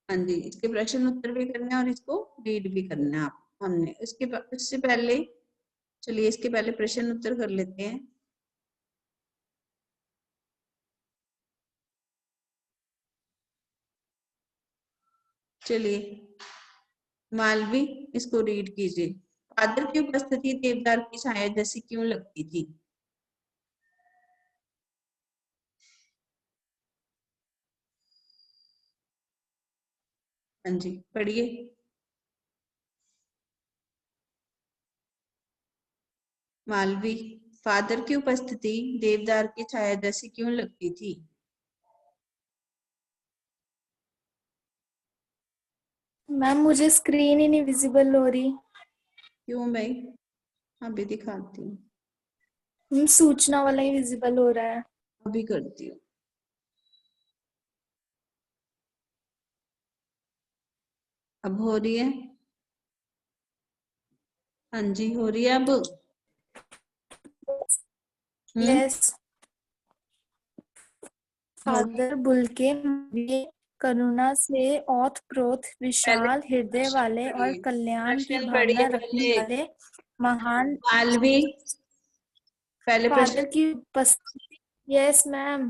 हाँ जी, इसके प्रश्न उत्तर भी करना है और इसको रीड भी करना है आप हमने। इससे पहले चलिए इसके पहले प्रश्न उत्तर कर लेते हैं। चलिए मालवी, इसको रीड कीजिए। फादर की उपस्थिति देवदार की छाया जैसी क्यों लगती थी? हाँ जी पढ़िए। मालवी, फादर की उपस्थिति देवदार की छाया जैसी क्यों लगती थी? मैम मुझे स्क्रीन ही नहीं विजिबल हो रही। क्यों भाई? अभी दिखाती हूँ। सूचना वाला ही विजिबल हो रहा है। अभी करती हूँ। अब हो रही है? हाँ जी हो रही है अब। यस। फादर बुल्के करुणा से ओतप्रोत विशाल हृदय वाले और कल्याण की भावना रखने वाले महान मालवी, पहले फादर की उपस्थिति। Yes ma'am.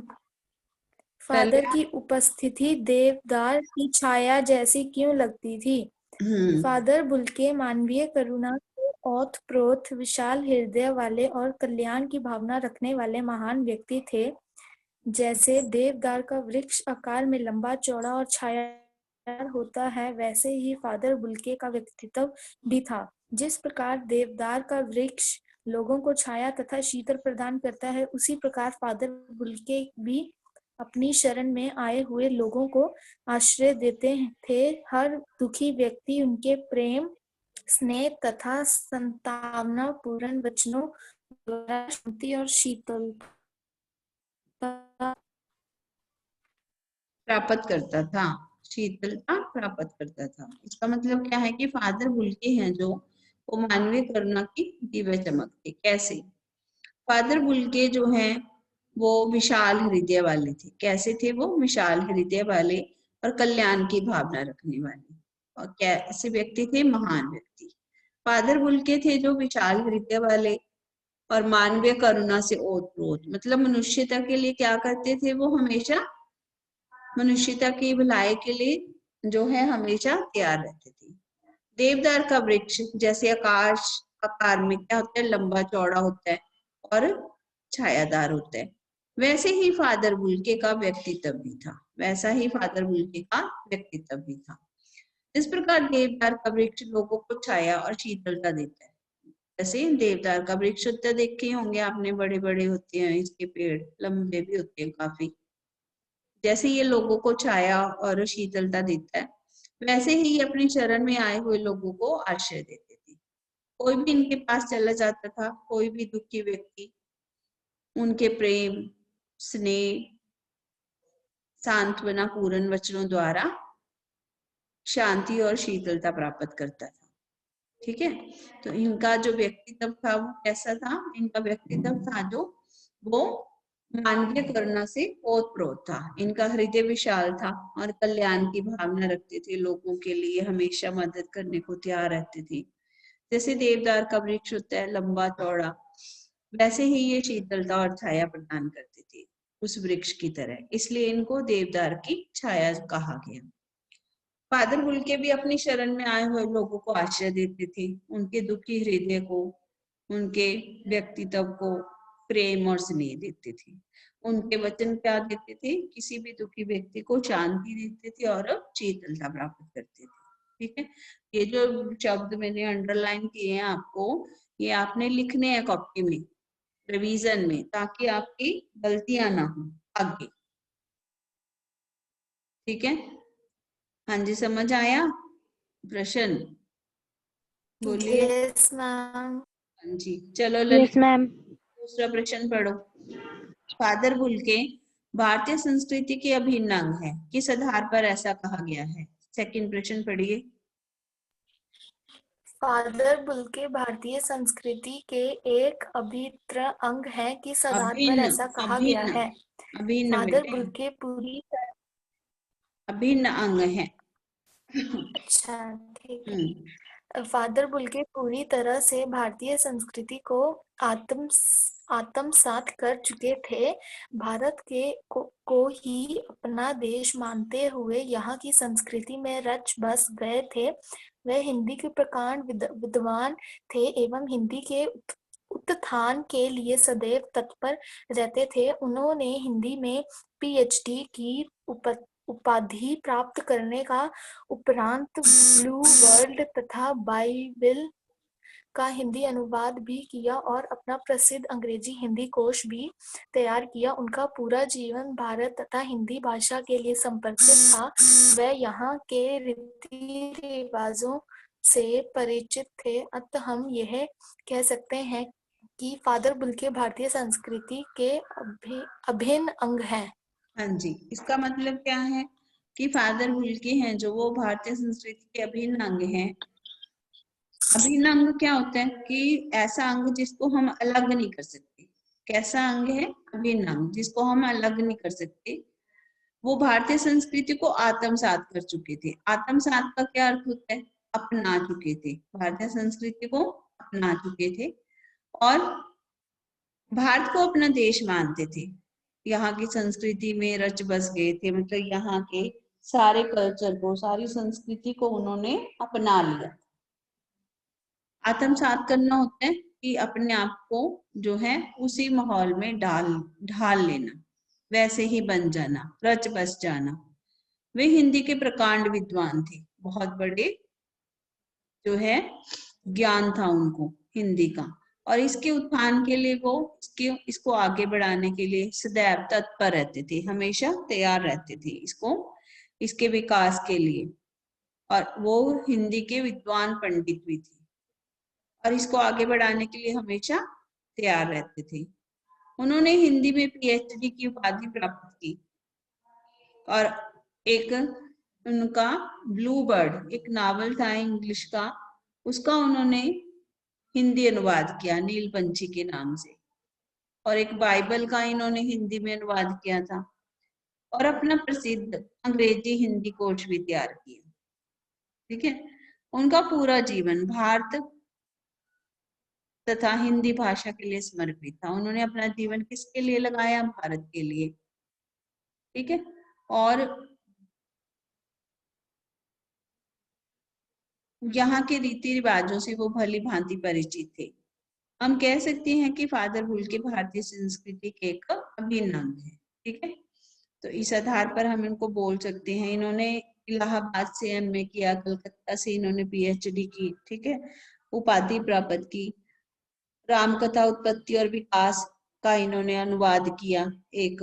फादर की उपस्थिति देवदार की छाया जैसी क्यों लगती थी? फादर बुल्के मानवीय करुणा से ओतप्रोत विशाल हृदय वाले और कल्याण की भावना रखने वाले महान व्यक्ति थे। जैसे देवदार का वृक्ष आकार में लंबा चौड़ा और छायादार होता है, वैसे ही फादर बुल्के का व्यक्तित्व भी था। जिस प्रकार देवदार का वृक्ष लोगों को छाया तथा शीतल प्रदान करता है, उसी प्रकार फादर बुल्के भी अपनी शरण में आए हुए लोगों को आश्रय देते थे। हर दुखी व्यक्ति उनके प्रेम, स्नेह तथा संतावना पूर्ण वचनों द्वारा शांति और शीतलता प्राप्त करता था, शीतलता प्राप्त करता था। इसका मतलब क्या है कि फादर बुल्के हैं जो, वो मानवीय करुणा की दिव्य चमक थी। कैसे? फादर बुल्के जो हैं वो विशाल हृदय वाले थे। कैसे थे वो? विशाल हृदय वाले और कल्याण की भावना रखने वाले। और कैसे व्यक्ति थे? महान व्यक्ति। फादर बुल्के थे जो विशाल हृदय वाले और मानवीय करुणा से ओतप्रोत, मतलब मनुष्यता के लिए क्या करते थे वो? हमेशा मनुष्यता की भलाई के लिए जो है हमेशा तैयार रहते थे। देवदार का वृक्ष जैसे आकाश आकार में क्या होता है? लंबा चौड़ा होता है और छायादार होता है, वैसे ही फादर बुल्के का व्यक्तित्व भी था। वैसा ही फादर बुल्के का व्यक्तित्व भी था। इस प्रकार देवदार का वृक्ष लोगों को छाया और शीतलता देता है। जैसे देवदार का वृक्ष होता है, देखे होंगे आपने, बड़े बड़े होते हैं इसके पेड़, लंबे भी होते हैं काफी। जैसे ये लोगों को छाया और शीतलता देता है, वैसे ही ये अपनी शरण में आए हुए लोगों को आश्रय देते थे। कोई भी इनके पास चला जाता था, कोई भी दुखी व्यक्ति, उनके प्रेम, स्नेह, सांत्वना पूर्ण वचनों द्वारा शांति और शीतलता प्राप्त करता था। ठीक है, तो इनका जो व्यक्तित्व था वो कैसा था? इनका व्यक्तित्व था जो वो मानवीय करुणा से ओतप्रोत था। इनका हृदय विशाल था और कल्याण की भावना रखते थे, लोगों के लिए हमेशा मदद करने को तैयार रहते थे। जैसे देवदार का वृक्ष होता है लंबा चौड़ा, वैसे ही ये शीतलता और छाया प्रदान करते थे उस वृक्ष की तरह, इसलिए इनको देवदार की छाया कहा गया। फादर बुल्के भी अपनी शरण में आए हुए लोगों को आश्रय देते थे, उनके दुखी हृदय को, उनके व्यक्तित्व को प्रेम और स्नेह देते थे। उनके वचन क्या देते थे? किसी भी दुखी व्यक्ति को शांति देते थे और शीतलता प्राप्त करते थे। ठीक है, ये जो शब्द मैंने अंडरलाइन किए हैं आपको, ये आपने लिखने हैं कॉपी में, रिवीजन में, ताकि आपकी गलतियां ना हो आगे। ठीक है, हाँ जी समझ आया प्रश्न? बोलिए। Yes ma'am. हाँ जी चलो यस मैम। दूसरा प्रश्न पढ़ो। फादर बुल्के भारतीय संस्कृति के अभिन्न अंग है, किस आधार पर ऐसा कहा गया है? सेकंड प्रश्न पढ़िए। फादर बुल्के भारतीय संस्कृति के एक अभिन्न अंग है, किस आधार पर अभिन्न, ऐसा कहा गया अभिन्न, है? अभिन्न फादर बेटे, बुल्के पूरी अभिन्न अंग है। अच्छा ठीक है। फादर बुल्के पूरी तरह से भारतीय संस्कृति को आत्मसात कर चुके थे। भारत को ही अपना देश मानते हुए यहाँ की संस्कृति में रच बस गए थे। वह हिंदी के प्रकांड विद्वान थे एवं हिंदी के उत्थान के लिए सदैव तत्पर रहते थे। उन्होंने हिंदी में पीएचडी की उपाधि प्राप्त करने का उपरांत ब्लू वर्ल्ड तथा बाइबिल का हिंदी अनुवाद भी किया और अपना प्रसिद्ध अंग्रेजी हिंदी कोश भी तैयार किया। उनका पूरा जीवन भारत तथा हिंदी भाषा के लिए समर्पित था। वह यहाँ के रीति रिवाजों से परिचित थे। अतः हम यह कह सकते हैं कि फादर बुल्के भारतीय संस्कृति के अभिन्न अंग हैं। हाँ जी, इसका मतलब क्या है कि फादर बुल्के हैं जो वो भारतीय संस्कृति के अभिन्न अंग हैं। अभिन्न अंग क्या होता है कि ऐसा अंग जिसको हम अलग नहीं कर सकते। कैसा अंग है? अभिन्न अंग, जिसको हम अलग नहीं कर सकते। वो भारतीय संस्कृति को आत्मसात कर चुके थे। आत्मसात का क्या अर्थ होता है? अपना चुके थे, भारतीय संस्कृति को अपना चुके थे और भारत को अपना देश मानते थे। यहाँ की संस्कृति में रच बस गए थे, मतलब यहाँ के सारे कल्चर को, सारी संस्कृति को उन्होंने अपना लिया। आत्मसात करना होता है कि अपने आप को जो है उसी माहौल में ढाल लेना, वैसे ही बन जाना, रच बस जाना। वे हिंदी के प्रकांड विद्वान थे, बहुत बड़े जो है ज्ञान था उनको हिंदी का, और इसके उत्थान के लिए वो इसको आगे बढ़ाने के लिए सदैव तत्पर रहते थे, हमेशा तैयार रहते थे इसके विकास के लिए। और वो हिंदी के विद्वान पंडित भी थे और इसको आगे बढ़ाने के लिए हमेशा तैयार रहते थे। उन्होंने हिंदी में पीएचडी की उपाधि प्राप्त की और एक उनका ब्लू बर्ड एक नावल था इंग्लिश का, उसका उन्होंने हिंदी अनुवाद किया नीलपंछी के नाम से, और एक बाइबल का इन्होंने हिंदी में अनुवाद किया था और अपना प्रसिद्ध अंग्रेजी हिंदी कोश भी तैयार किया। ठीक है, उनका पूरा जीवन भारत तथा हिंदी भाषा के लिए समर्पित था। उन्होंने अपना जीवन किसके लिए लगाया? भारत के लिए। ठीक है, और यहाँ के रीति रिवाजों से वो भली भांति परिचित थे। हम कह सकते हैं कि फादर बुल्के भारतीय संस्कृति के एक अभिन्न अंग है। ठीक है, तो इस आधार पर हम इनको बोल सकते हैं। इन्होंने इलाहाबाद से एमए किया, कलकत्ता से इन्होंने पीएचडी की। ठीक है, उपाधि प्राप्त की, रामकथा उत्पत्ति और विकास का इन्होंने अनुवाद किया एक,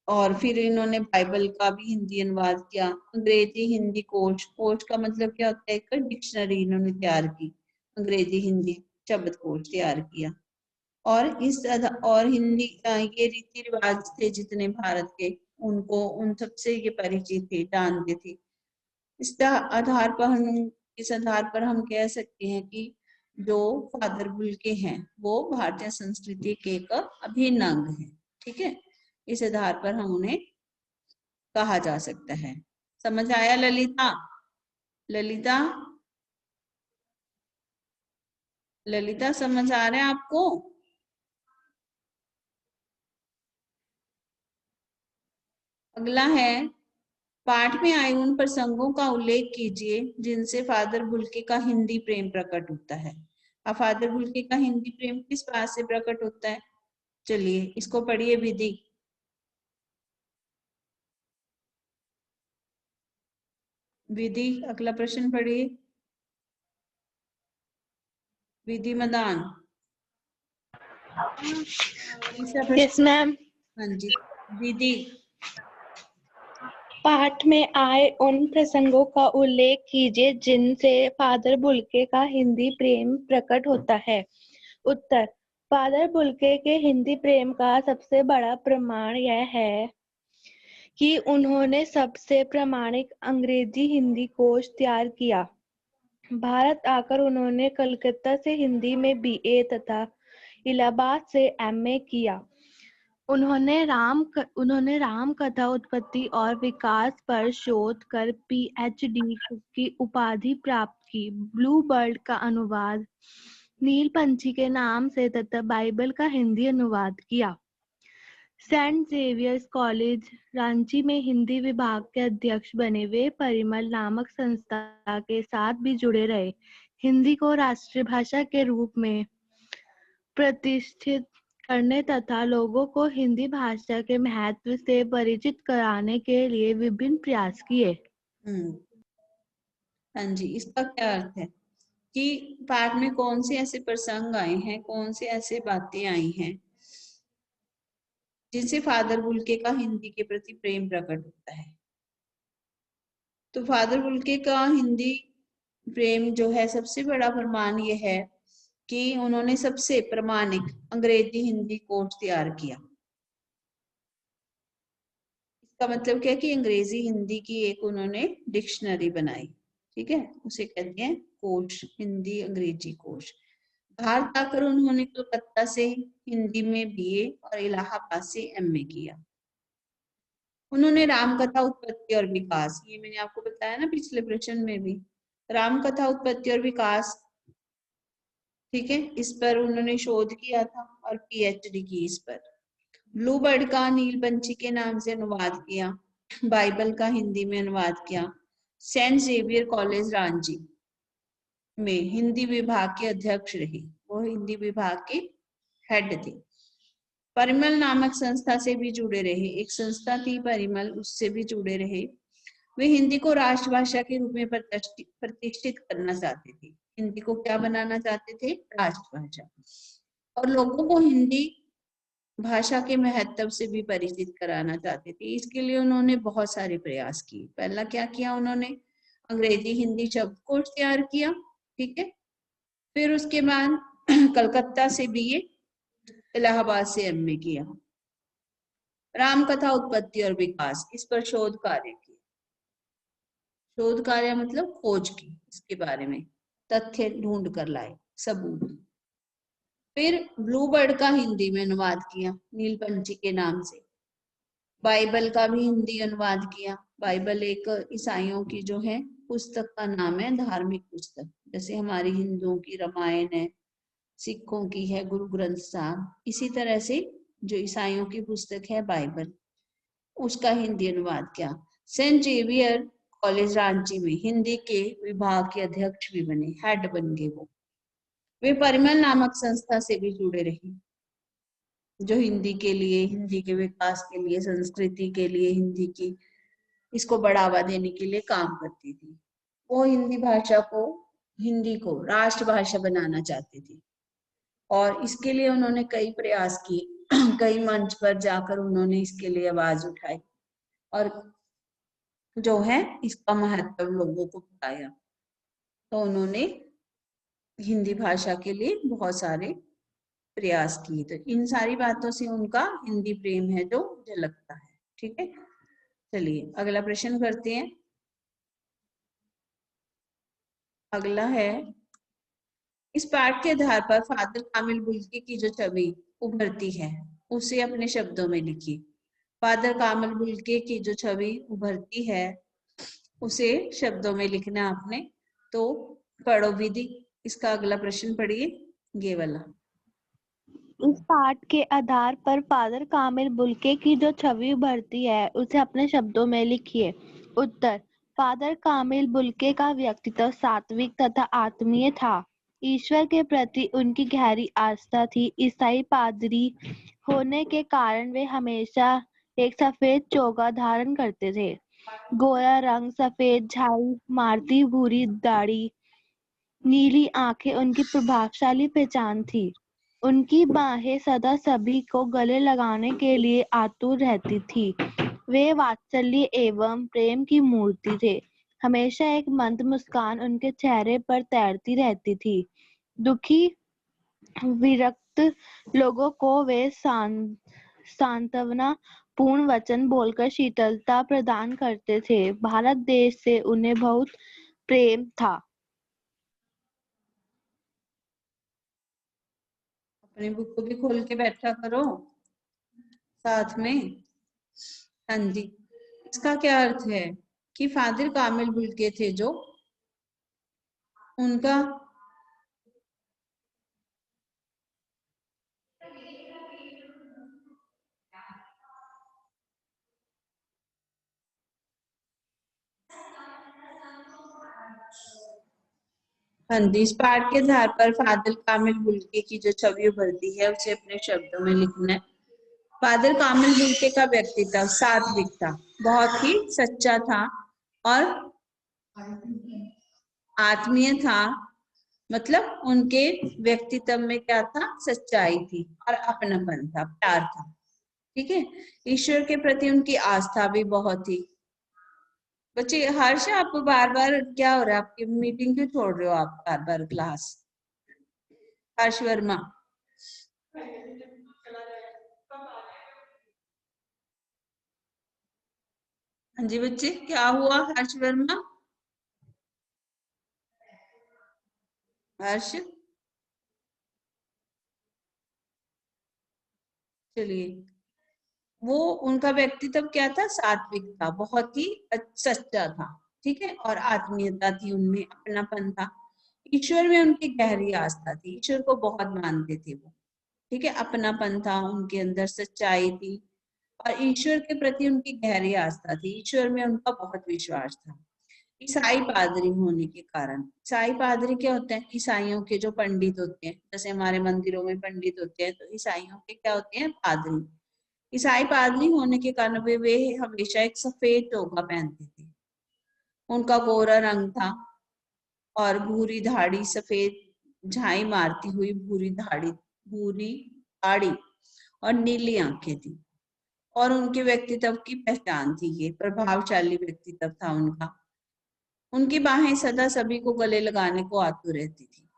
और फिर इन्होंने बाइबल का भी हिंदी अनुवाद किया। अंग्रेजी हिंदी कोश का मतलब क्या होता है? एक डिक्शनरी इन्होंने तैयार की, अंग्रेजी हिंदी शब्दकोश तैयार किया। और हिंदी ये रीति रिवाज थे जितने भारत के, उनको उन सबसे ये परिचित थे, जानते थे। इस आधार पर हम कह सकते हैं कि जो फादर बुल्के हैं वो भारतीय संस्कृति के एक अभिन्न अंग है। ठीक है, इस आधार पर हम उन्हें कहा जा सकता है। समझ आया ललिता? ललिता समझ आ रहा है आपको? अगला है, पाठ में आए उन प्रसंगों का उल्लेख कीजिए जिनसे फादर बुल्के का हिंदी प्रेम प्रकट होता है। अब फादर बुल्के का हिंदी प्रेम किस बात से प्रकट होता है? चलिए इसको पढ़िए। विधि अगला प्रश्न पढ़िए। विधि मदान। Yes ma'am. हाँ जी, विधि। पाठ में आए उन प्रसंगों का उल्लेख कीजिए जिनसे फादर बुल्के का हिंदी प्रेम प्रकट होता है। उत्तर, फादर बुल्के के हिंदी प्रेम का सबसे बड़ा प्रमाण यह है कि उन्होंने सबसे प्रामाणिक अंग्रेजी हिंदी कोश तैयार किया। भारत आकर उन्होंने कलकत्ता से हिंदी में बीए तथा इलाहाबाद से एमए किया। उन्होंने राम कथा उत्पत्ति और विकास पर शोध कर PhD की उपाधि प्राप्त की। ब्लू बर्ड का अनुवाद नील पंछी के नाम से तथा बाइबल का हिंदी अनुवाद किया। सेंट जेवियर्स कॉलेज रांची में हिंदी विभाग के अध्यक्ष बने। वे परिमल नामक संस्था के साथ भी जुड़े रहे। हिंदी को राष्ट्रीय भाषा के रूप में प्रतिष्ठित करने तथा लोगों को हिंदी भाषा के महत्व से परिचित कराने के लिए विभिन्न प्रयास किए। हाँ जी, इसका क्या अर्थ है कि पाठ में कौन से ऐसे प्रसंग आए हैं, कौन से ऐसे बातें आई हैं जिनसे फादर बुल्के का हिंदी के प्रति प्रेम प्रकट होता है। तो फादर बुल्के का हिंदी प्रेम जो है, सबसे बड़ा प्रमाण ये है कि उन्होंने सबसे प्रामाणिक अंग्रेजी हिंदी कोर्स तैयार किया। इसका मतलब क्या कि अंग्रेजी हिंदी की एक उन्होंने डिक्शनरी बनाई, ठीक है, उसे कहते हैं कोश, हिंदी अंग्रेजी कोश। भारत आकर उन्होंने कलकत्ता से हिंदी में BA और इलाहाबाद से MA किया। उन्होंने रामकथा उत्पत्ति और विकास, ये मैंने आपको बताया ना पिछले प्रश्न में भी, रामकथा उत्पत्ति और विकास, ठीक है, इस पर उन्होंने शोध किया था और PhD की इस पर। ब्लू बर्ड का नील पंछी के नाम से अनुवाद किया। बाइबल का हिंदी में अनुवाद किया। सेंट जेवियर कॉलेज रांची में हिंदी विभाग के अध्यक्ष रहे, वो हिंदी विभाग के हेड थे। परिमल नामक संस्था से भी जुड़े रहे, एक संस्था थी परिमल, उससे भी जुड़े रहे। वे हिंदी को राष्ट्रभाषा के रूप में प्रतिष्ठित करना चाहते थे। हिंदी को क्या बनाना चाहते थे? राष्ट्रभाषा। और लोगों को हिंदी भाषा के महत्व से भी परिचित कराना चाहते थे। इसके लिए उन्होंने बहुत सारे प्रयास किए। पहला क्या किया उन्होंने? अंग्रेजी हिंदी शब्दकोश तैयार किया, ठीक है। फिर उसके बाद कलकत्ता से BA, इलाहाबाद से MA किया। रामकथा उत्पत्ति और विकास, इस पर शोध कार्य किया। शोध कार्य मतलब खोज की, इसके बारे में तथ्य ढूंढ कर लाए, सबूत। फिर ब्लू बर्ड का हिंदी में अनुवाद किया नील पंछी के नाम से। बाइबल का भी हिंदी अनुवाद किया। बाइबल एक ईसाइयों की जो है पुस्तक का नाम है, धार्मिक पुस्तक, जैसे हमारी हिंदुओं की रामायण है, सिखों की है गुरु ग्रंथ साहब, इसी तरह से जो ईसाइयों की पुस्तक है बाइबल, उसका हिंदी अनुवाद किया। सेंट जेवियर कॉलेज रांची में हिंदी के विभाग के अध्यक्ष भी बने, हेड बन गए वो। वे परिमल नामक संस्था से भी जुड़े रहे, जो हिंदी के लिए, हिंदी के विकास के लिए, संस्कृति के लिए, हिंदी की इसको बढ़ावा देने के लिए काम करती थी। वो हिंदी भाषा को, हिंदी को राष्ट्रभाषा बनाना चाहते थे और इसके लिए उन्होंने कई प्रयास किए। कई मंच पर जाकर उन्होंने इसके लिए आवाज उठाई और जो है इसका महत्व लोगों को बताया। तो उन्होंने हिंदी भाषा के लिए बहुत सारे प्रयास किए। तो इन सारी बातों से उनका हिंदी प्रेम है जो झलकता है, ठीक है। चलिए अगला प्रश्न करते हैं। अगला है, इस पाठ के आधार पर फादर कामिल बुल्की की जो छवि उभरती है उसे अपने शब्दों में लिखिए। फादर कामिल बुल्के की जो छवि उभरती है उसे शब्दों में लिखना आपने। तो पढ़ो विधि, इसका अगला प्रश्न पढ़िए, ये वाला। इस पाठ के आधार पर फादर कामिल बुल्के की जो छवि उभरती है उसे अपने शब्दों में लिखिए। उत्तर, फादर कामिल बुल्के का व्यक्तित्व सात्विक तथा आत्मीय था। ईश्वर के प्रति उनकी गहरी आस्था थी। ईसाई पादरी होने के कारण वे हमेशा एक सफेद चोगा धारण करते थे। गोरा रंग, सफेद झाई मारती भूरी दाढ़ी, नीली आंखें उनकी प्रभावशाली पहचान थी। उनकी बाहें सदा सभी को गले लगाने के लिए आतुर रहती थी। वे वात्सल्य एवं प्रेम की मूर्ति थे। हमेशा एक मंद मुस्कान उनके चेहरे पर तैरती रहती थी। दुखी विरक्त लोगों को वे सांत्वना पूर्ण वचन बोलकर शीतलता प्रदान करते थे। भारत देश से उन्हें बहुत प्रेम था। अपनी बुक को भी खोल के बैठा करो। साथ में। हाँ जी, इसका क्या अर्थ है कि फादर कामिल बुल्के थे जो उनका हाँ जी, इस पाठ के आधार पर फादर कामिल बुल्के की जो छवि उभरती है उसे अपने शब्दों में लिखना है। फादर कामिल बुल्के का व्यक्तित्व सात्विक था, बहुत ही सच्चा था और आत्मीय था। मतलब उनके व्यक्तित्व में क्या था, सच्चाई थी और अपनापन था, प्यार था। ठीक है, ईश्वर के प्रति उनकी आस्था भी बहुत थी। बच्चे, हर्ष आप बार बार क्या हो रहा है, आपकी मीटिंग क्यों छोड़ रहे हो आप बार बार क्लास? हर्ष वर्मा, हाँ जी बच्चे, क्या हुआ हर्ष वर्मा? हर्ष, चलिए, वो उनका व्यक्तित्व क्या था, सात्विक था, बहुत ही सच्चा था। ठीक है, और आत्मीयता थी उनमें, अपनापन था। ईश्वर में उनकी गहरी आस्था थी, ईश्वर को बहुत मानते थे वो। ठीक है, अपनापन था उनके अंदर, सच्चाई थी और ईश्वर के प्रति उनकी गहरी आस्था थी, ईश्वर में उनका बहुत विश्वास था। ईसाई पादरी होने के कारण, ईसाई पादरी क्या होते हैं, ईसाइयों के जो पंडित होते हैं, जैसे हमारे मंदिरों में पंडित होते हैं, तो ईसाइयों के क्या होते हैं, पादरी। ईसाई पादरी होने के कारण वे हमेशा एक सफेद टोपा पहनते थे। उनका गोरा रंग था और भूरी दाढ़ी, सफेद झाई मारती हुई भूरी दाढ़ी और नीली आंखें थी। और उनके व्यक्तित्व की पहचान थी, ये प्रभावशाली व्यक्तित्व था उनका। उनकी बाहें सदा सभी को गले लगाने को आतुर रहती थी।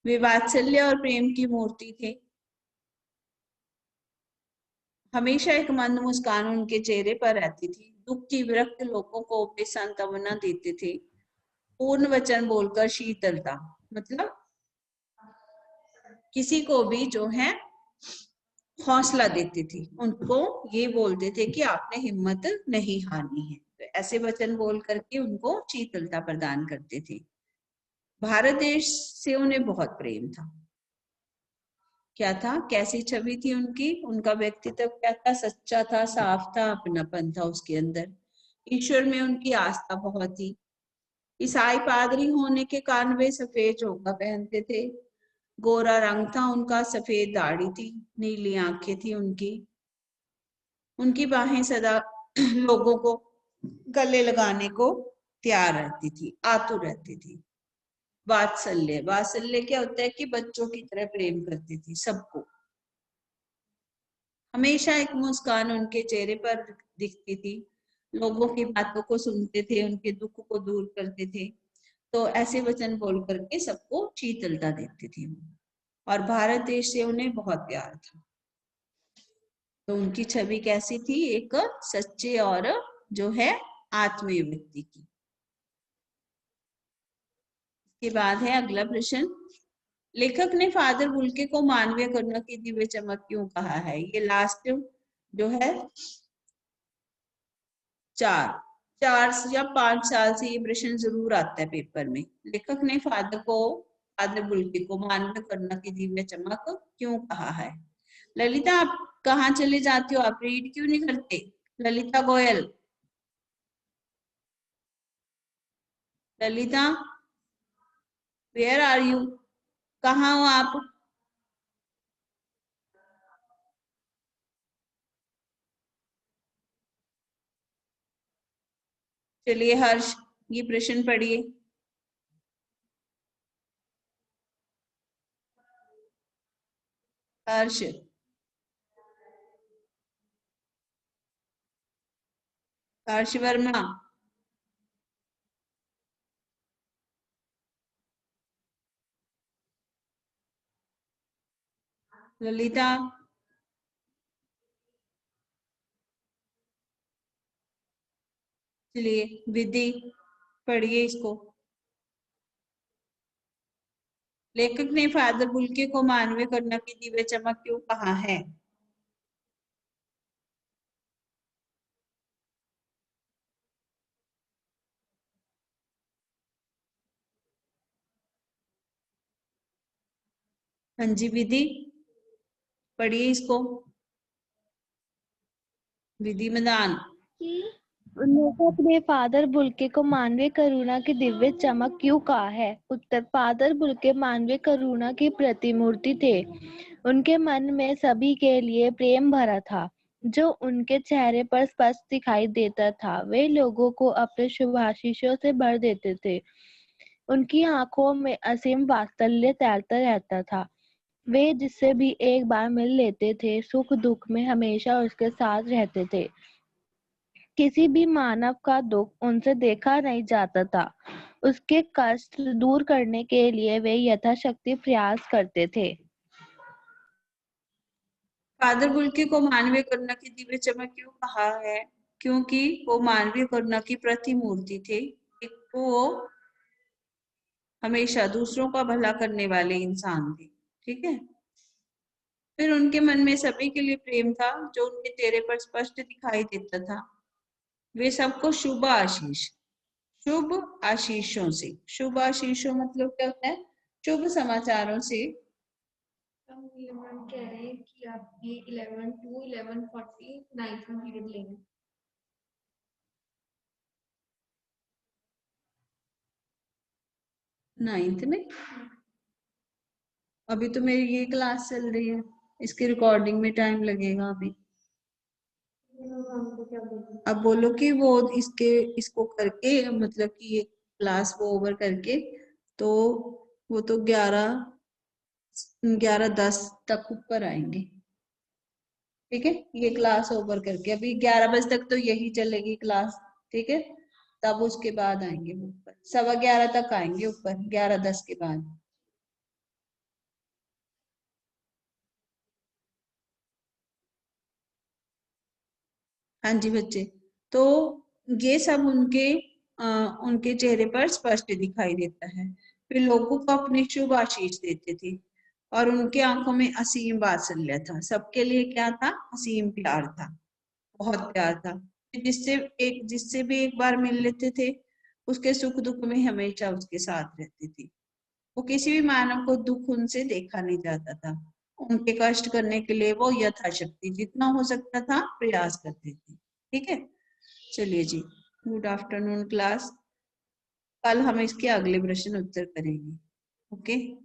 वे वात्सल्य और प्रेम की मूर्ति थे। हमेशा एक मंद मुस्कान उनके चेहरे पर रहती थी। दुख की विरक्त लोगों को वे सांत्वना देते थे। पूर्ण वचन बोलकर शीतलता, मतलब किसी को भी जो है हौसला देते थे, उनको ये बोलते थे कि आपने हिम्मत नहीं हारनी है। तो ऐसे वचन बोल करके उनको शीतलता प्रदान करते थे। भारत देश से उन्हें बहुत प्रेम था। क्या था, कैसी छवि थी उनकी, उनका व्यक्तित्व क्या था, सच्चा था, साफ था, अपनापन था उसके अंदर। ईश्वर में उनकी आस्था बहुत थी। ईसाई पादरी होने के कारण वे सफेद चोगा पहनते थे। गोरा रंग था उनका, सफेद दाढ़ी थी, नीली आंखें थी उनकी। उनकी बाहें सदा लोगों को गले लगाने को तैयार रहती थी, आतुर रहती थी। वात्सल्य, वात्सल्य क्या होता है कि बच्चों की तरह प्रेम करती थी सबको। हमेशा एक मुस्कान उनके चेहरे पर दिखती थी। लोगों की बातों को सुनते थे, उनके दुख को दूर करते थे। तो ऐसे वचन बोल करके सबको शीतलता देते थे। और भारत देश से उन्हें बहुत प्यार था। तो उनकी छवि कैसी थी, एक सच्चे और जो है आत्मीय व्यक्ति की। इसके बाद है अगला प्रश्न, लेखक ने फादर बुल्के को मानवीय करुणा की दिव्य चमक क्यों कहा है? ये लास्ट जो है 4 या 5 साल से ये प्रश्न जरूर आता है पेपर में। लेखक ने फादर बुल्के को मानवीय करुणा की दिव्य चमक क्यों कहा है? ललिता, आप कहाँ चले जाते हो, आप रीड क्यों नहीं करते? Lalita Goyal, Lalita where are you, कहाँ हो आप? चलिए हर्ष, ये प्रश्न पढ़िए। हर्ष, हर्ष वर्मा, ललिता, चलिए विधि पढ़िए इसको। लेखक ने फादर बुल्के को मानवीय करुणा की दिव्य चमक क्यों कहा है? हाँ जी विधि, पढ़िए इसको। विधि मैदान। उन्होंने अपने फादर बुल्के को मानवीय करुणा की दिव्य चमक क्यों कहा है? उत्तर, फादर बुल्के मानवीय करुणा की प्रतिमूर्ति थे। उनके मन में सभी के लिए प्रेम भरा था, जो उनके चेहरे पर स्पष्ट दिखाई देता था। वे लोगों को अपने शुभाशीषों से भर देते थे। उनकी आंखों में असीम वात्सल्य तैरता रहता था। वे जिससे भी एक बार मिल लेते थे, सुख दुख में हमेशा उसके साथ रहते थे। किसी भी मानव का दुख उनसे देखा नहीं जाता था। उसके कष्ट दूर करने के लिए वे यथाशक्ति प्रयास करते थे। फादर बुल्के को मानवीय करुणा की दिव्य चमक क्यों कहा है? क्योंकि वो मानवीय करुणा की प्रतिमूर्ति थे। वो हमेशा दूसरों का भला करने वाले इंसान थे। ठीक है। फिर उनके मन में सभी के लिए प्रेम था, जो उनके चेहरे पर स्पष्ट दिखाई देता था। वे सबको शुभ आशीष, शुभ आशीषों से, शुभ आशीषों मतलब क्या होता है? शुभ समाचारों से। हम 11 कह रहे हैं कि आप ये 11 to 11:40 9th में पीरियड लेंगे। 9th में? अभी तो मेरी ये क्लास चल रही है, इसकी रिकॉर्डिंग में टाइम लगेगा अभी। अब बोलो कि वो इसको करके, मतलब कि ये क्लास वो ओवर करके, तो वो तो 11:10 तक ऊपर आएंगे। ठीक है, ये क्लास ओवर करके अभी 11 बजे तक तो यही चलेगी क्लास। ठीक है, तब उसके बाद आएंगे वो ऊपर, 11:15 तक आएंगे ऊपर, 11:10 के बाद। हाँ जी बच्चे, तो ये सब उनके चेहरे पर स्पष्ट दिखाई देता है। फिर लोगों को अपनी शुभ आशीष देते थे और उनके आंखों में असीम वात्सल्य था। सबके लिए क्या था? असीम प्यार था, बहुत प्यार था। जिससे भी एक बार मिल लेते थे, उसके सुख दुख में हमेशा उसके साथ रहते थे। वो किसी भी मानव को दुख उनसे देखा नहीं जाता था। उनके कष्ट करने के लिए वो यथाशक्ति जितना हो सकता था प्रयास करते थे। ठीक है, चलिए जी, गुड आफ्टरनून क्लास। कल हम इसके अगले प्रश्न उत्तर करेंगे। ओके।